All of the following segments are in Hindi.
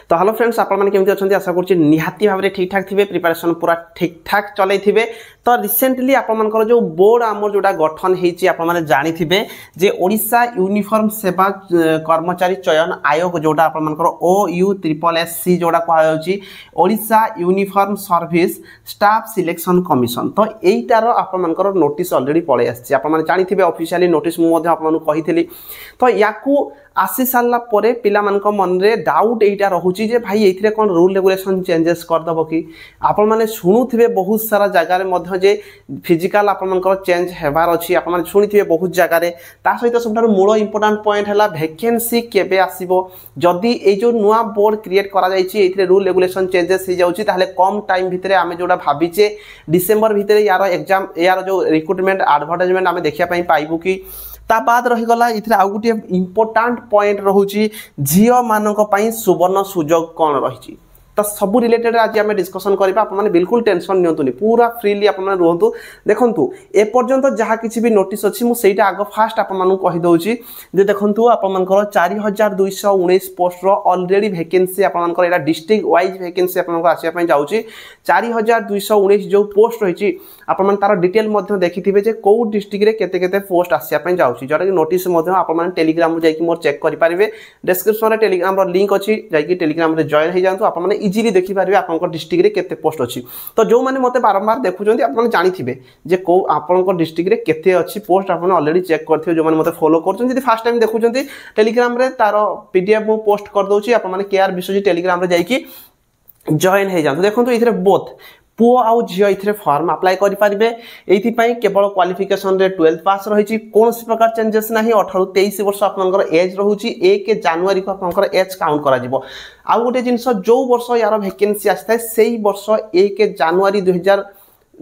तो हेलो फ्रेंड्स आपण केमती अच्छा आशा करुँच निहाती भाव में ठीक ठाक थे प्रिपरेशन पूरा ठीक ठाक चल थे। तो रिसेंटली आपर जो बोर्ड आमर जोटा गठन होने जानी जे ओडिशा यूनिफॉर्म सेवा कर्मचारी चयन आयोग जोटा आपर OUSSC जोटा कहुच्छी Odisha uniform service staff selection commission. तो यहीटार आपर नोटिस अलरेडी पलि आसी आप जानी ऑफिशियली नोटिस मुझे तो या आसी सारा पिला मन में डाउट यहीटा रोचे जे भाई ये कौन रूल रेगुलेशन चेंजेस करदेव कि आपण मैंने शुणुवे बहुत सारा जगह जे फिजिकाल आपर चेंज होबार अच्छी आप शुणुवे बहुत जगह सहित सब मूल इंपोर्टाट पॉइंट है वैकेंसी केबे आसीबो जदि ये जो नुआ बोर्ड क्रिएट करा रूल रेगुलेशन चेंजेस हो जाए कम टाइम भितर आम जोटा भावीचे डिसेम्बर भितर यार एग्जाम यार जो रिक्रुटमेंट एडवर्टाइजमेंट आम देखा पाइबू कि ता बाद रहीगला इथरे आउ गोटे इंपोर्टाट पॉइंट रोची झील मानक सुवर्ण सुजोग कौन रही तो सब रिलेटेड आज आम डिस्कसन करवा आप बिल्कुल टेंशन नियंतुनी पूरा फ्रीली आप रुहतु देखु एपर्यंत जहाँ किसी भी नोटिस अच्छी मुझे आग फास्ट आपदे जे देखु आपर 4219 पोस्ट ऑलरेडी वैकेंसी आपर डिस्ट्रिक्ट वाइज वैकेंसी आसपाई जाऊँगी 4219 जो पोस्ट रही आपन तार डिटेल देखिथे जे कौ डिस्ट्रिक्ट रे केते केते पोस्ट आसपाई जाऊँगी जोटा कि नोटिस आप टेलीग्राम जाकि मोर चेक करेंगे डिस्क्रिप्शन में टेलीग्राम लिंक अच्छी जाकि टेलीग्राम जॉइन हो जातु आप इजिली देखिपारे आप डिस्ट्रिक्ट रे केते पोस्ट अच्छी। तो जो मैंने मत बारंबार देखुं आप जानी जे कौ आप डिस्ट्रिक्ट रे केते अच्छी पोस्ट आप ऑलरेडी चेक करते जो मैंने मत फॉलो कर फास्ट टाइम देखुं टेलीग्राम रे तार पीडीएफ मु पोस्ट कर दूसरी आप केआर विश्वजीत टेलीग्राम रे जाकि जॉइन हो जातु। देखो ये बोथ पुओ आउ झील ये फॉर्म अप्लाई करेंगे ये केवल क्वालिफिकेशन रे 12th पास रही कौन प्रकार चेंजेस ना 18 ରୁ 23 वर्ष आपंकर एज रोचे 1 जनवरी को आपंकर एज काउंट करा आउ गोटे जिनस जो वर्ष यार वैकेंसी आसता है से वर्ष 1 जनवरी 2000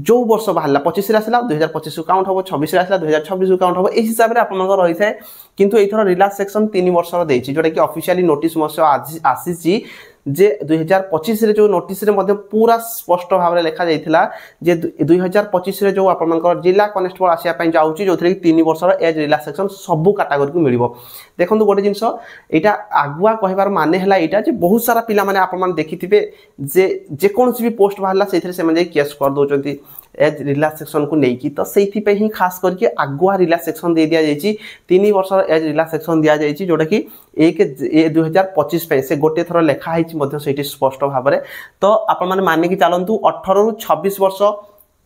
जो वर्ष बाहर 25 आसला 2025 काउंट हम 26 आसला 2026 काउंट हम इस हिसाब से आप रही है किंतु एथर रिलैक्सेशन 3 वर्ष देती जोटा कि ऑफिशियली नोटिस आसी जे 2025 रे जो नोटिस रे मध्य पूरा स्पष्ट भाव में लिखा जाइथिला जे 2025 रे जो आपनकर जिला कनेस्टेबल आसिया पई जाउची जोथरे 3 वर्षर एज रिलैक्सेशन सब कैटेगरी को मिलिबो। देखंतु गोटे जिंस एटा आगुआ कहबार माने हला एटा जे बहुत सारा पिला माने आपन देखिथिबे जे कोनसी भी पोस्ट बाहरला सेथरे से माने केस कर दोचंती एज रिलैक्सेशन को लेकिन तो से ही खास करके आगुआ रिलैक्सेशन दे दिया जाइए 3 वर्षर एज रिलैक्सेशन दिया जाइए जोटा कि 2025 से गोटे थर लेखाई स्पष्ट भाव में। तो आपण माने कि चलतु 18 ରୁ 26 वर्ष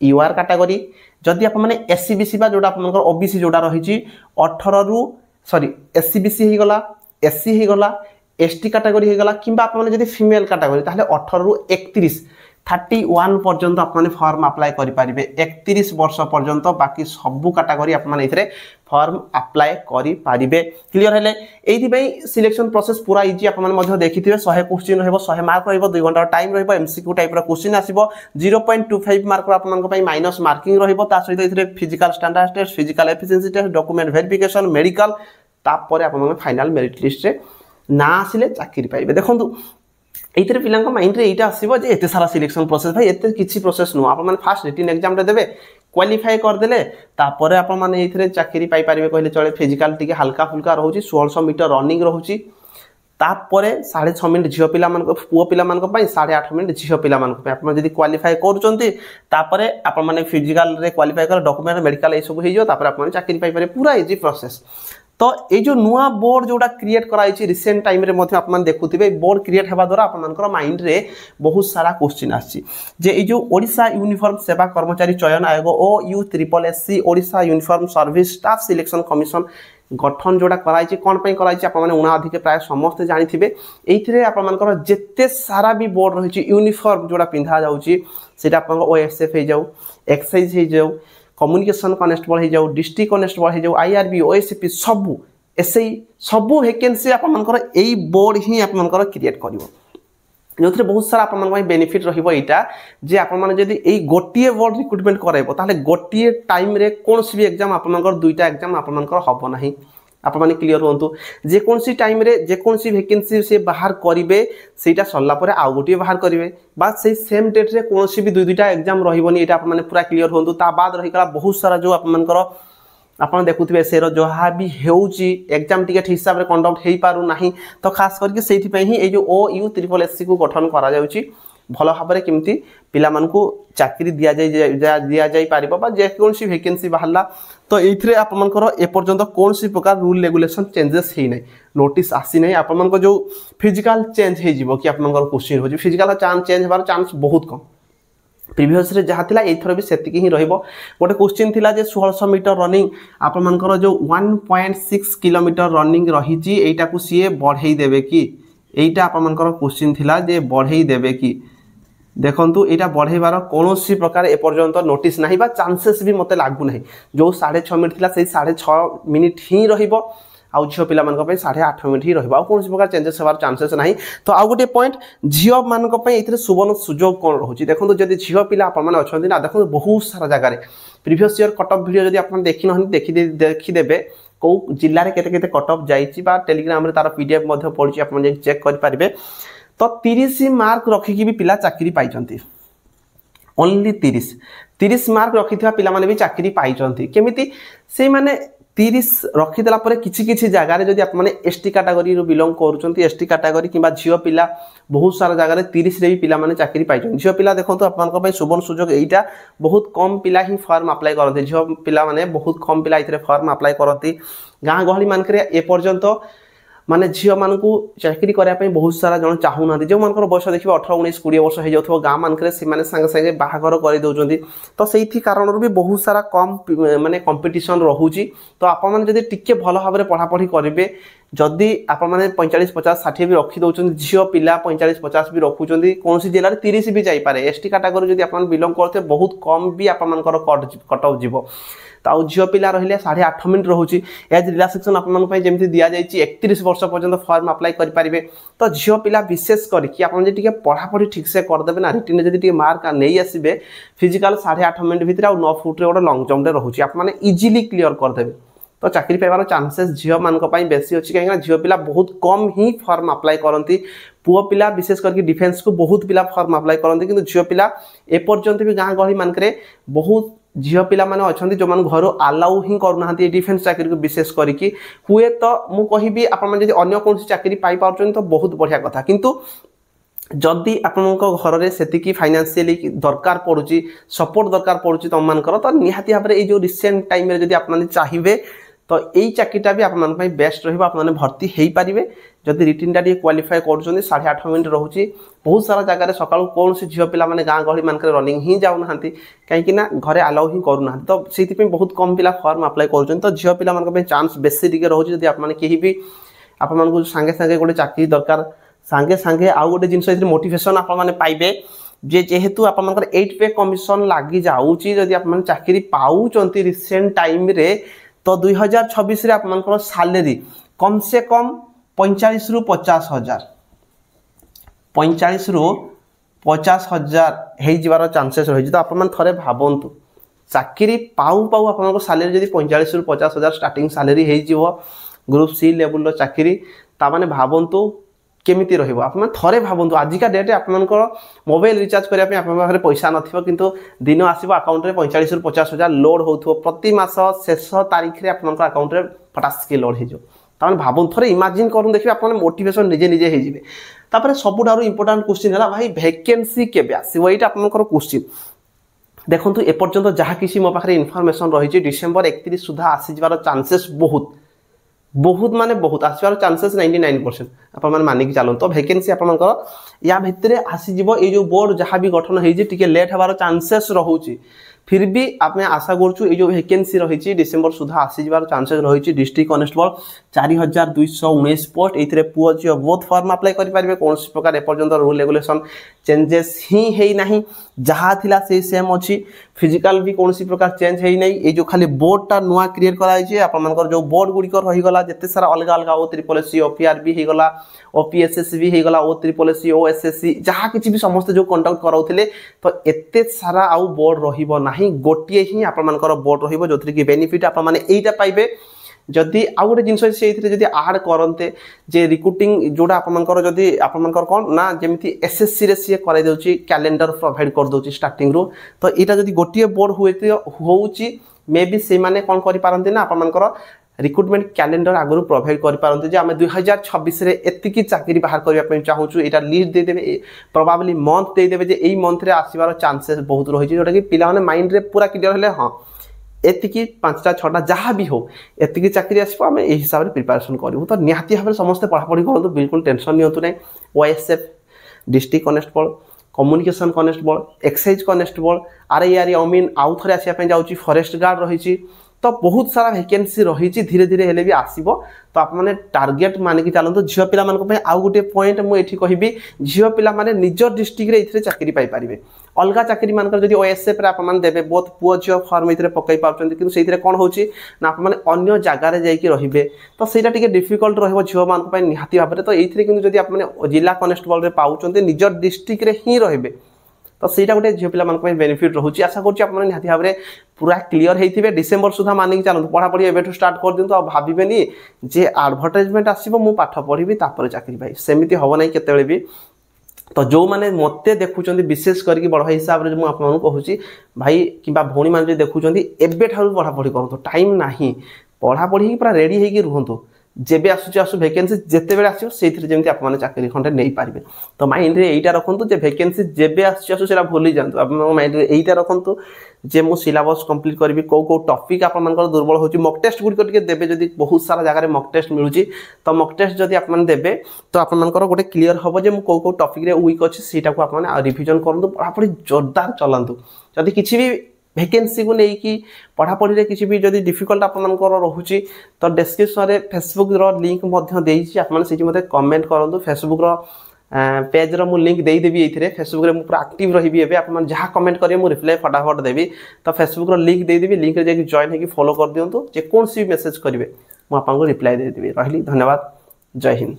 यूआर कैटेगरी जदि आप एससी बीसी जोटा आप ओबीसी जोटा रही 18 ରୁ सॉरी एससी बीसी हो गला एससी हो गला एसटी कैटेगरी हो गला कि आप फीमेल कैटेगरी ताहले 18 ରୁ 31 31 पर्यंत आपने फॉर्म अप्लाई करेंगे 31 वर्ष पर्यंत बाकी सबू कैटेगरी आपने फॉर्म अप्लाई करेंगे। क्लियर है ये सिलेक्शन प्रोसेस पूरा इजी आपने देखिए 100 क्वेश्चन रही 100 मार्क रही 2 घंटा टाइम रही एमसीक्यू टाइप क्वेश्चन आसो 0.25 मार्क आपंक माइनस मार्किंग रहित physical standard test physical efficiency test document verification medical तापर आप फाइनल मेरिट लिस्ट रे ना आसिले चाकरी पाइबे। देखो ये पिला माइंड रे ये आसो जे एत सारा सिलेक्शन प्रोसेस भाई एत किसी प्रोसेस नुह आप फास्ट रिटन एग्जाम देवे क्वालिफाई करदे तापर आपने चाकरी पाइपर कहले चले फिजिकल टी हल्का फुल्का रोचे 1600 मीटर रनिंग रोचे तापर 6.5 मिनट झील पिला पुओ पिला 8.5 मिनट झील पिला आप क्वालिफाई कर फिजिकल क्वालिफाई कर डॉक्यूमेंट मेडिकल ये सब हो चाकरी पाइपर पूरा इजी प्रोसेस। तो ये जो नुआ बोर्ड जोटा क्रिएट कराई रिसेंट टाइम रे मध्य आप देखुथिबे बोर्ड क्रिएट हेबा द्वारा आपनकर माइंड रे बहुत सारा क्वेश्चन आछि जे ये जो ओडिशा यूनिफॉर्म सेवा कर्मचारी चयन आयोग OUSSC Odisha uniform service staff selection commission गठन जोटा कराई कौन पे कराई आपने उना अधिक प्राय समस्त जानिथिबे एइथिरे आपनकर जेते सारा भी बोर्ड रही यूनिफॉर्म जोटा पिंधा जाउची सेटा आपन OSF हे जाऊ एक्साइज हे जाऊ कम्युनिकेशन कनेस्टेबल हो जाऊ डिस्ट्रिक्ट कनेस्टेबल हो जाऊ आईआरबी ओएसपी सबू एसआई सबू वैकेंसी आपनकर एई बोर्ड ही आपनकर क्रिएट करिवो जो बहुत सारा आप बेनिफिट रहा जे आपड़ी गोटे बोर्ड रिक्रुटमेंट कराइब ताले गोटे टाइम रे कौन भी एग्जाम आपनकर 2टा एग्जाम आपनकर हम ना आपने क्लियर हूँ जेकोसी टाइम रे जेकोसी वैकेंसी से बाहर करेंगे सेटा सरला परे आउ गोटे बाहर करेंगे बा से सेम डेट रे कौन भी 2-2टा एग्जाम रही पूरा क्लियर हूँ ता बाद रहीगला बहुत सारा जो आपनकर ଆପଣ ଦେଖୁଥିବେ ସେର ଯାହା ବି ହେଉଛି ଏକ୍ଜାମ ଟିକେ ଠିକ୍ ହିସାବରେ କଣ୍ଡକ୍ଟ ହେଇପାରୁନାହିଁ ତ ଖାସ୍ କରିକି ସେଇଥିପାଇଁ ହିଁ ଏଇ ଯେଉଁ OUSSC କୁ ଗଠନ କରାଯାଉଛି ଭଲ ଭାବରେ କେମିତି ପିଲାମାନଙ୍କୁ ଚାକିରି ଦିଆଯାଇପାରିବ ବା ଯେକୌଣସି ଭେକେନ୍ସି ବାହାରିଲା ତ ଏଇଥିରେ ଆପଣଙ୍କର ଏପର୍ଯ୍ୟନ୍ତ କୌଣସି ପ୍ରକାର ରୁଲ୍ ରେଗୁଲେସନ୍ ଚେଞ୍ଜେସ୍ ହେଇନାହିଁ ନୋଟିସ୍ ଆସିନାହିଁ ଆପଣଙ୍କ ଯେଉଁ ଫିଜିକାଲ୍ ଚେଞ୍ଜ ହେଇଯିବ କି ଆପଣଙ୍କର କ୍ୱେଶ୍ଚିନ୍ ହେଉଛି ଫିଜିକାଲ୍ ଚେଞ୍ଜ ହେବାର ଚାନ୍ସ ବହୁତ କମ୍ प्रिवियसरे जहाँ थिला एथर भी सेतिकी ही रहिबो गोटे क्वेश्चन थिला जे 1600 मीटर रनिंग आपनकर जो 1.6 किलोमीटर रनिंग रही एटा को सीए बढ़ई देबे कि एटा आपनकर क्वेश्चन थिला जे बढ़ई देबे कि देखंतु एटा बढ़ेबार कोनोसी प्रकार एपर्यंत नोटिस नाही बा चांसेस भी मते लागु नाही जो 6.5 मिनिट थिला से 6.5 मिनिट ही रहिबो आउ झियो पिला मानक पे 8.5 मिनिट ही रहिबो आ कोनोसी प्रकार चेंजेस होबार चांसेस नाही तो आउ गोटे पॉइंट झियो मानक पे एथिरे सुवर्ण सुजोग कोन रहउची देखंतु जदी झियो पिला आपन माने अछंती ना देखंतु बहुत सारा जगह रे previous year cut off video जदी आपन देखि नहनी देखि देबे को जिल्ला रे केते केते कट ऑफ जाईची बा टेलीग्राम रे तार पीडीएफ मध्ये पढची आपन जे चेक करि परिबे तो 30 मार्क रखिकी भी पिला चाकरी पाइचंती ओनली 30 मार्क रखिथिबा पिला माने भी चाकरी पाइचंती केमिति से माने 30 रखिदेला परे किछि किछि जगह रे जदी आप माने एसटी कैटेगरी रो बिलोंग करूचंती एसटी कैटेगरी किबा झियो पिला बहुत सारा जगह रे 30 रे भी पिला माने चाकरी पाइचंती झियो पिला देखंतु आपनक पय सुवर्ण सुजोग एइटा बहुत कम पिला ही फॉर्म अप्लाई करते झियो पिला माने बहुत कम पिला इथरे फॉर्म अप्लाई करती गां गहली मानकरे ए पर्यंत माने झियो मानकू चाकरी करिया पय बहुत सारा जण चाहू ना जो मानकर बयस देखिबा 18 19 20 वर्ष हे जाउथबो गां मानकरे से माने संगे संगे बाहागर करि दउचंती तो सेइथि कारण रो भी बहुत सारा कम माने कंपटीशन रहूची तो आपन माने जदी टिके भलो भाबरे पढा पढी करिवे जदी आपन माने 45 50 60 भी रखि दउचंती झियो पिला 45 50 भी रखुचंती कोनसी जिल्ला रे 30 भी जाई पारे एसटी कैटेगरी जदी आपन बिलोंग करते बहुत कम भी आपन मानकर कट ऑफ जीवो ताउ झियो पिला रहिले 8.5 मिनिट रहउची एज रिलैक्सेशन आपन मन पय जेमति दिया जाईची 31 वर्ष पर्यंत फॉर्म अप्लाई करि परिबे तो झियो पिला विशेष करी कि आपन जे टिके पढा पढी ठीक से कर देबे ना रिटन जदी टिके मार्क नै आसीबे फिजिकल 8.5 मिनिट भितर आ 9 फुट रे ओडा लॉन्ग जंप रे रहउची आप माने इजीली क्लियर कर देबे तो चाकरी पाइबार चांसेस झियो मानक पय बेसी अछि काहेना झियो पिला बहुत कम ही फॉर्म अप्लाई करंती पुओ पिला विशेष करके डिफेंस को बहुत पिला फॉर्म अप्लाई करंती किंतु झियो पिला ए पर्यंत भी गां गहली मानकरे बहुत झियो पिला माने अछंती जो मान घर अलाउ ही करूनाहांती डिफेंस चाकरी को विशेष करिकी हुए तो मु कहिबी आपन जदी अन्य कोन चाकरी पाई पाउछन तो बहुत बढ़िया कथा किंतु जदि आपनको घर रे सेतिकी फाइनेंशियली दरकार पडुची सपोर्ट दरकार पडुची तम मानकर तो निहाती भाबरे ए जो रिसेंट टाइम रे जदी आप माने चाहिबे तो यही चाकरीटा भी आपन पय बेस्ट रहिबो आप माने भर्ती हेई परिबे जदि रिटन टा क्वालिफाई करछोनी 8.5 मिनिट रहउची बहुत सारा जगह रे सकाळ कोन से झियो पिला माने गां गहली मानकर रनिंग ही जाउ नहांती काहे कि ना घरे अलाउ ही करू नहांती तो सेति पे बहुत कम पिला फॉर्म अप्लाई करछोनी तो झियो पिला मानक पे चांस बेसी दिगे रहउची जदि आप माने केही भी आप मानकु संगे संगे गोटे चाकरी दरकार संगे संगे आउ गोटे जिंस इथि मोटिवेशन आप माने पाइबे जे जेहेतु आप मानकर 8 पे कमिशन लागी जाउची जदि आप माने चाकरी पाउचंती रिसेंट टाइम रे तो 2026 रे आप मानकर सैलरी कम से कम 45 रु 50 हजार 45 रु 50 हजार हे जिवार चांसेस रही तो आप मन थरे भाबंतु चाकरी पाऊ पाऊ आपन सैलरी जदी 45 रु 50 हजार स्टार्टिंग सैलरी हे जिवो ग्रुप सी लेवल रो चाकरी ता माने भाबंतु केमिति रहिबो आप मन थरे भाबंतु आजिका डेट आपन मोबाइल रिचार्ज करिया पे आपन पाखरे पैसा नथिबो किंतु दिन आसीबो अकाउंट रे 45 रु 50 हजार लोड होथो प्रति मास शेष तारीख रे आपन अकाउंट रे फटास के लोड हे जो तान भाबन थरे इमेजिन करूं देखि आपन मोटिवेशन निजे निजे हे जिवे तापर सबुडारो इंपोर्टेंट क्वेश्चन हला भाई वैकेंसी केबे आसीबो एटा आपनकर क्वेश्चन देखंतु ए पर्यंत जहा किसी मो पाखरे इन्फॉर्मेशन रही छि डिसेंबर 31 सुधा आसी जबार चांसेस बहुत बहुत माने बहुत आसबार चांसेस 99% अपन माने मानिक चलो तो वैकेंसी आपनकर या भितरे आसी जिवो ए जो बोर्ड जहा भी गठन हे जे टिके लेट हबार चांसेस रहउछि फिर भी आपने आशा करछु ए जो वैकेंसी रही छि डिसेंबर सुधा आसी जबार चांसेस रही छि डिस्ट्रिक्ट कांस्टेबल 4219 पोस्ट एथिरे पुओ जियो बोथ फॉर्म अप्लाई करि पारबे कोनसी प्रकार ए पर्यंत रूल रेगुलेशन चेंजेस ही हेई नाही जहा थिला से सेम अछि फिजिकल भी कोनसी प्रकार चेंज हेई नाही ए जो खाली बोर्ड टा नुवा क्रिएट कराई छि आपन मानकर जो बोर्ड गुडी कर रही गला जते सारा अलग अलग ओ ट्रिपल एससी ओपीआरबी हे गला ओपीएसएससी भी हे गला ओ ट्रिपल एससी ओएसएससी जहा किछि भी समस्त जो कंडक्ट कराउथिले तो एते सारा आउ बोर्ड रहिबो नाही गोटिए ही आपन मानकर बोर्ड रहिबो जोथि कि बेनिफिट आपन माने एटा पाइबे जदि आउ गोटे जिनस से जदि आड करते जे रिक्रुटिंग जोड़ा आपमनकर जदि आपमनकर कोन ना जेमिति एसएससी रे सी कराई देउची कैलेंडर प्रोवाइड कर दोची स्टार्टिंग रो तो एटा जदि गोटिए बोर्ड हुए होउची मे बी से माने कोन करि पारंती ना आपमनकर रिक्रुटमेंट कैलेंडर आगु प्रोवाइड कर पारंती जे आमे 2026 रे एतिकी चाकरी बाहर करबा पई चाहूछु एटा लिस्ट दे देबे प्रोबेबली मंथ दे देबे जे एई मंथ रे आसीबार चांसेस बहुत रही जोटा कि पिला माने माइंड रे पूरा क्लियर हेले हां एतिकी 5टा 6टा जहाँ भी हो एतिकी चाकरी आसो आम यही हिसाब से प्रिपरेशन करूँ तो निहाती भाव में समस्ते पढ़ापढ़ी करूँ बिल्कुल टेंशन नियंतु नहीं OSF district constable communication constable excise constable RIR अमीन आउ थे आसपा जाऊँगी फॉरेस्ट गार्ड रही तो बहुत सारा वैकेंसी रही धीरे धीरे हेले भी आसो तो आप टार्गेट मानिक चलते झील पे आउ गोटे पॉइंट मुझे कहबी झील पे निज डिस्ट्रिक्ट रे चाकरी पाइपर अलग चाकरी मान जब ओएसएफ देवे बहुत पुओ झील फर्म ये पकई पार्टी कि कौन होना आपने जगार जाइए तो सहीटा टी डिफिकल्ट रझील मान निहाती भाव में तो ये जब आप जिला कनेस्टेबल पाँच निज डिस्ट्रिक्ट रे ही रे तो सहीटा गोटे झील पे बेनिफिट रोचे आशा करूँ निहाती भाव में पूरा क्लीयर होते डिसेम्बर सुधा मानिक चलते पढ़ापढ़ी एवं स्टार्ट कर दिंतु आ भावेनि जे आडभर्टाइजमेंट आसो मु पाठ पढ़ी चाकरी पाई सेमती हम ना केत भी तो जो मैंने मत देखुं विशेष करके बड़ हिसाब से मुझे कहूँ भाई कि भौणी मैंने देखुं एवं पढ़ापढ़ी करूँ टाइम ना पढ़ापढ़ी पूरा रेडी होगी रुहतु जेबे आसु वैकेंसी जिते बड़े आसो से आप चाकरी खंडे नहीं पारे तो माइंड रे एटा रखु जे वैकेंसी जेबे आसो से भूली जातु आप माइंड रे एटा रखु जे मु सिलेबस कंप्लीट करी कौ टॉपिक आप दुर्बल होची मॉक टेस्ट गुड़िक टिके देबे जदि बहुत सारा जगह मॉक टेस्ट मिलूची तो मॉक टेस्ट जदि आप देबे तो आप गोटे क्लियर हम जे मु कौ टॉपिक रे वीक अच्छी सीटा को आप रिविजन करंतु पढ़ापढ़ी जोरदार चलांतु जदि किसी भी वैकेंसी को लेकिन पढ़ापढ़ी किसी भी जदि डिफिकल्ट आपंकर रोचे तो डिस्क्रिप्शन में फेसबुक लिंक आपने मत कमेंट करूँ फेसबुक पेज रो लिंक देदेवी ये फेसबुक रे पूरा एक्टिव रही आप जहाँ कमेंट करेंगे मुझे रिप्लाई फटाफट देवी तो फेसबुक लिंक देदेवी लिंक रे जॉइन होगी फॉलो कर दिंतु जेकोसी भी मेसेज करेंगे मुझे रिप्लाई देदेवी रही धन्यवाद जय हिंद।